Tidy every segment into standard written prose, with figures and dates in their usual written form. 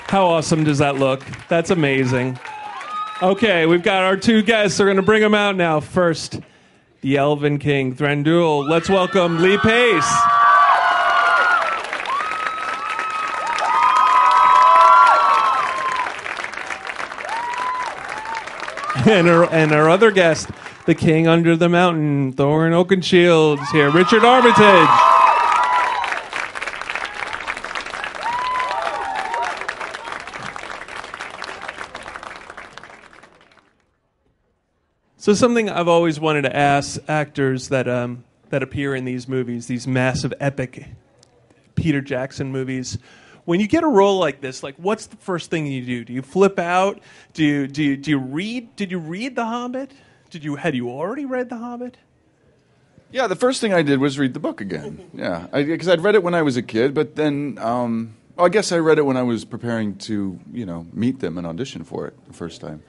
How awesome does that look? That's amazing. Okay, we've got our two guests. We're going to bring them out now. First, the Elven King, Thranduil. Let's welcome Li Pei's. And our other guest, the King Under the Mountain, Thorin Oakenshield's here, Rичард Armитidж. So something I've always wanted to ask actors that appear in these movies, these massive epic Peter Jackson movies, when you get a role like this, like what's the first thing you do? Do you flip out? Do you read? Did you read The Hobbit? Had you already read The Hobbit? Yeah, the first thing I did was read the book again. Yeah, because I'd read it when I was a kid, but then I guess I read it when I was preparing to meet them and audition for it the first time.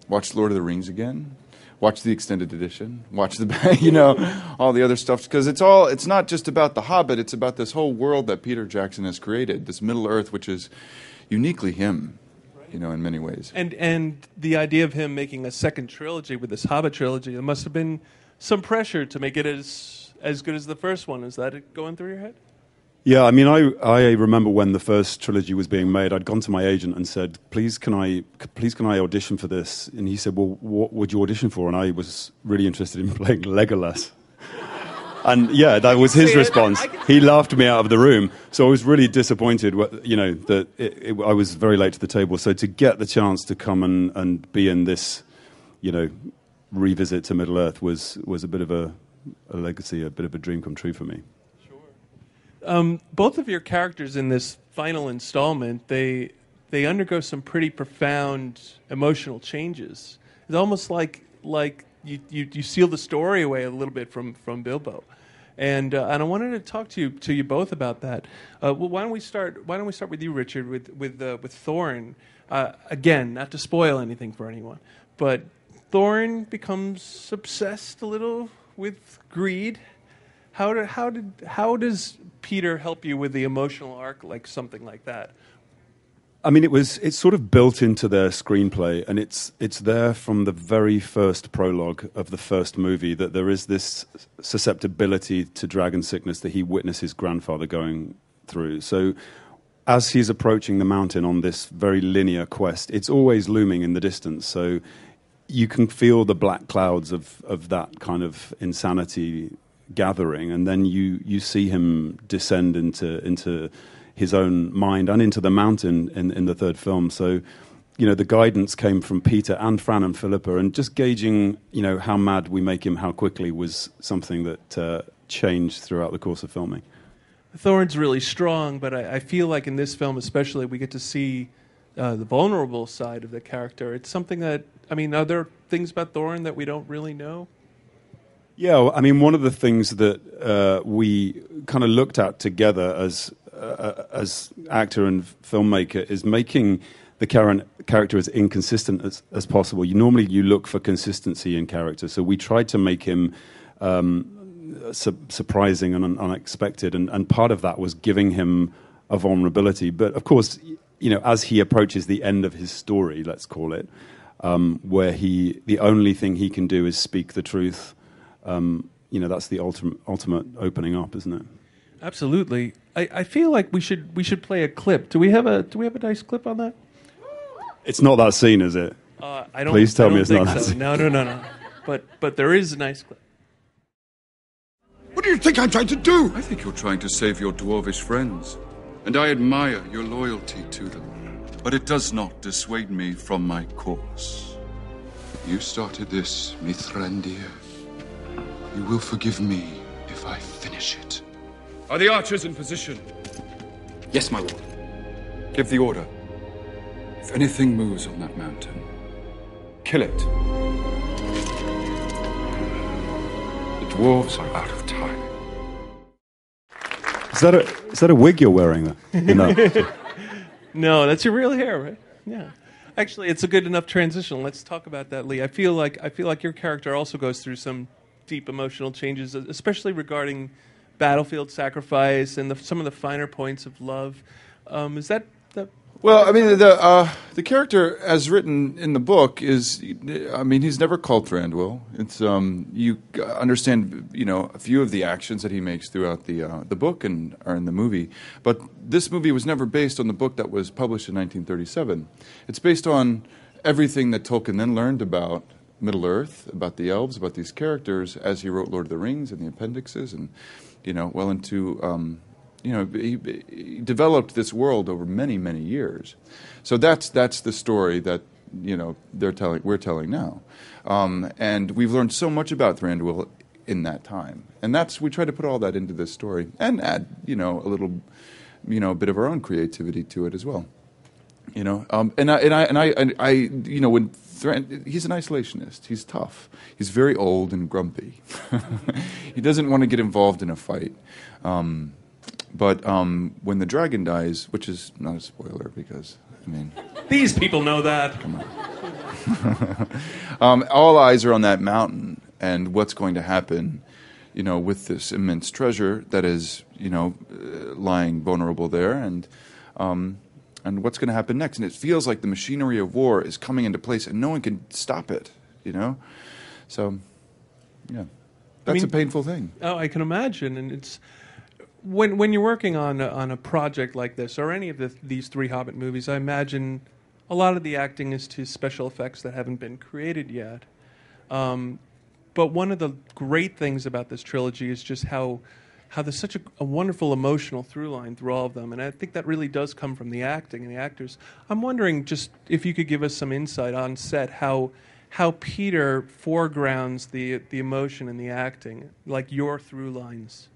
Watched Lord of the Rings again. Watch the extended edition. Watch all the other stuff, because it's not just about The Hobbit. It's about this whole world that Peter Jackson has created, this Middle Earth, which is uniquely him, in many ways. And the idea of him making a second trilogy with this Hobbit trilogy, there must have been some pressure to make it as good as the first one. Is that going through your head? Yeah, I mean, I remember when the first trilogy was being made, I'd gone to my agent and said, please can I audition for this? And he said, well, what would you audition for? And I was really interested in playing Legolas. And yeah, that was his response. He laughed me out of the room. So I was really disappointed, that I was very late to the table. So to get the chance to come and be in this, revisit to Middle Earth was a bit of a legacy, a bit of a dream come true for me. Both of your characters in this final installment, they undergo some pretty profound emotional changes. It's almost like you seal the story away a little bit from Bilbo, and I wanted to talk to you both about that. Why don't we start with you, Rичард, with Thorin? Again, not to spoil anything for anyone, but Thorin becomes obsessed a little with greed. How does Peter help you with the emotional arc, like something like that? I mean, it's sort of built into their screenplay, and it's there from the very first prologue of the first movie that there is this susceptibility to dragon sickness that he witnessed his grandfather going through. So as he's approaching the mountain on this very linear quest, it's always looming in the distance. So you can feel the black clouds of that kind of insanity gathering, and then you see him descend into his own mind and into the mountain in the third film. So, the guidance came from Peter and Fran and Philippa, and just gauging, how mad we make him, how quickly, was something that changed throughout the course of filming. Thorin's really strong, but I feel like in this film especially, we get to see the vulnerable side of the character. It's something that, are there things about Thorin that we don't really know? Yeah, I mean, one of the things that we kind of looked at together as actor and filmmaker is making the character as inconsistent as possible. Normally you look for consistency in character, so we tried to make him surprising and unexpected, and part of that was giving him a vulnerability. But of course, as he approaches the end of his story, let's call it, where the only thing he can do is speak the truth. That's the ultimate opening up, isn't it? Absolutely. I feel like we should play a clip. Do we have a nice clip on that? It's not that scene, is it? I don't. Please tell me it's not so. that scene. No. But there is a nice clip. What do you think I'm trying to do? I think you're trying to save your dwarvish friends, and I admire your loyalty to them. But it does not dissuade me from my course. You started this, Mithrandir. You will forgive me if I finish it. Are the archers in position? Yes, my lord. Give the order. If anything moves on that mountain, kill it. The dwarves are out of time. Is that a wig you're wearing? No, that's your real hair, right? Yeah. Actually, it's a good enough transition. Let's talk about that, Lee. I feel like your character also goes through some deep emotional changes, especially regarding battlefield sacrifice and some of the finer points of love. Is that Well, I mean, the character as written in the book is, I mean, he's never called Thranduil. It's you understand, a few of the actions that he makes throughout the book and are in the movie, but this movie was never based on the book that was published in 1937. It's based on everything that Tolkien then learned about Middle Earth, about the elves, about these characters as he wrote Lord of the Rings and the appendixes, and well into. He developed this world over many, many years. So that's the story that we're telling now, and we've learned so much about Thranduil in that time, and we try to put all that into this story and add a little bit of our own creativity to it as well. When he's an isolationist, he's tough, he's very old and grumpy. He doesn't want to get involved in a fight. But when the dragon dies, which is not a spoiler because, these people know that. Come on. All eyes are on that mountain and what's going to happen, with this immense treasure that is, lying vulnerable there and what's going to happen next. And it feels like the machinery of war is coming into place and no one can stop it, So, yeah, that's a painful thing. Oh, I can imagine. And it's... When you're working on a project like this, or any of these three Hobbit movies, I imagine a lot of the acting is to special effects that haven't been created yet. But one of the great things about this trilogy is just how there's such a wonderful emotional through line through all of them, and I think that really does come from the acting and the actors. I'm wondering just if you could give us some insight on set how Peter foregrounds the emotion and the acting, like your through lines.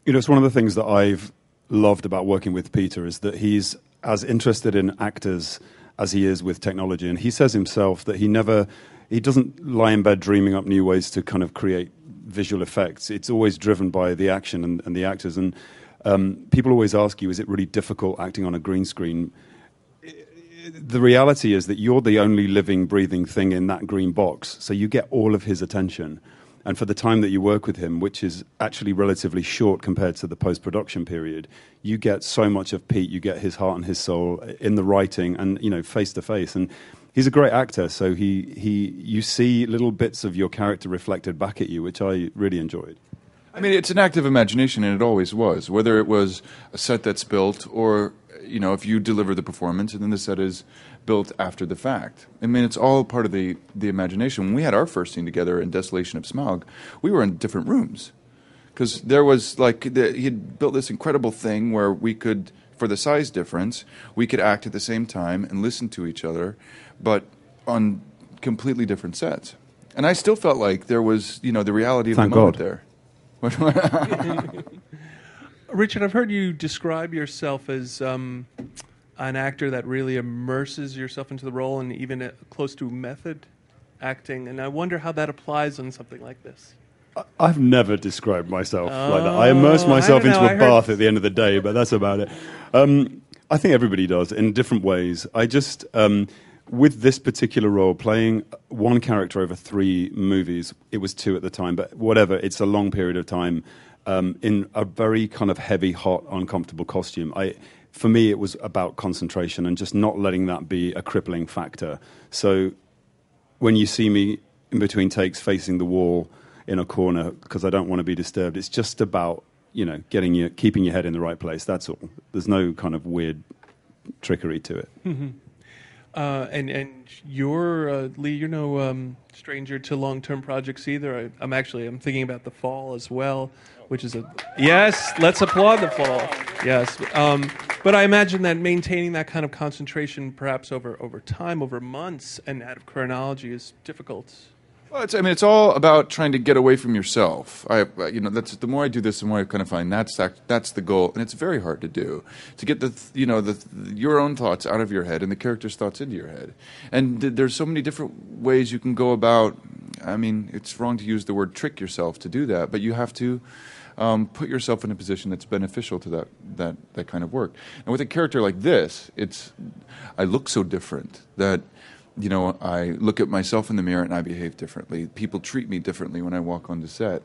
It's one of the things that I've loved about working with Peter is that he's as interested in actors as he is with technology. And he says himself that he doesn't lie in bed dreaming up new ways to kind of create visual effects. It's always driven by the action and the actors. And people always ask you, is it really difficult acting on a green screen? The reality is that you're the only living, breathing thing in that green box. So you get all of his attention. And for the time that you work with him, which is actually relatively short compared to the post-production period, you get so much of Pete. You get his heart and his soul in the writing and, face to face. And he's a great actor, so you see little bits of your character reflected back at you, which I really enjoyed. It's an active imagination, and it always was. Whether it was a set that's built or, if you deliver the performance and then the set is built after the fact. It's all part of the imagination. When we had our first scene together in Desolation of Smaug, we were in different rooms. Because there was, he had built this incredible thing where we could, for the size difference, we could act at the same time and listen to each other, but on completely different sets. And I still felt like there was, the reality of the moment there. Richard, I've heard you describe yourself as an actor that really immerses yourself into the role and even close to method acting, and I wonder how that applies on something like this. I've never described myself like that. I immerse myself into a bath at the end of the day, but that's about it. I think everybody does in different ways. I just, with this particular role, playing one character over 3 movies, it was 2 at the time, but whatever, it's a long period of time, in a very kind of heavy, hot, uncomfortable costume. For me, it was about concentration and just not letting that be a crippling factor. So when you see me in between takes facing the wall in a corner because I don't want to be disturbed, it's just about, keeping your head in the right place. That's all. There's no kind of weird trickery to it. Mm-hmm. And you're, Lee, you're no stranger to long-term projects either. I'm thinking about The Fall as well, which is yes, let's applaud The Fall. Yes. But I imagine that maintaining that kind of concentration perhaps over time, over months, and out of chronology is difficult. Well, it's all about trying to get away from yourself. That's the more I do this, the more I kind of find that's the goal, and it's very hard to do. To get your own thoughts out of your head and the character's thoughts into your head. And there's so many different ways you can go about. It's wrong to use the word trick yourself to do that, but you have to put yourself in a position that's beneficial to that kind of work. And with a character like this, I look so different that. I look at myself in the mirror and I behave differently. People treat me differently when I walk onto set.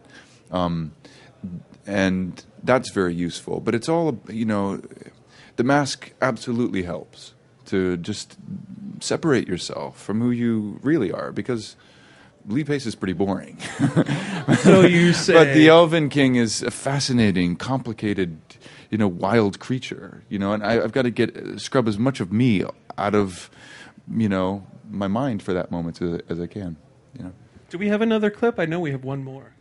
And that's very useful. But it's all, the the mask absolutely helps to just separate yourself from who you really are, because Li Pei's is pretty boring. So you say. But the Elven King is a fascinating, complicated, wild creature. And I've got to scrub as much of me out of, my mind for that moment as I can. Do we have another clip? I know we have one more.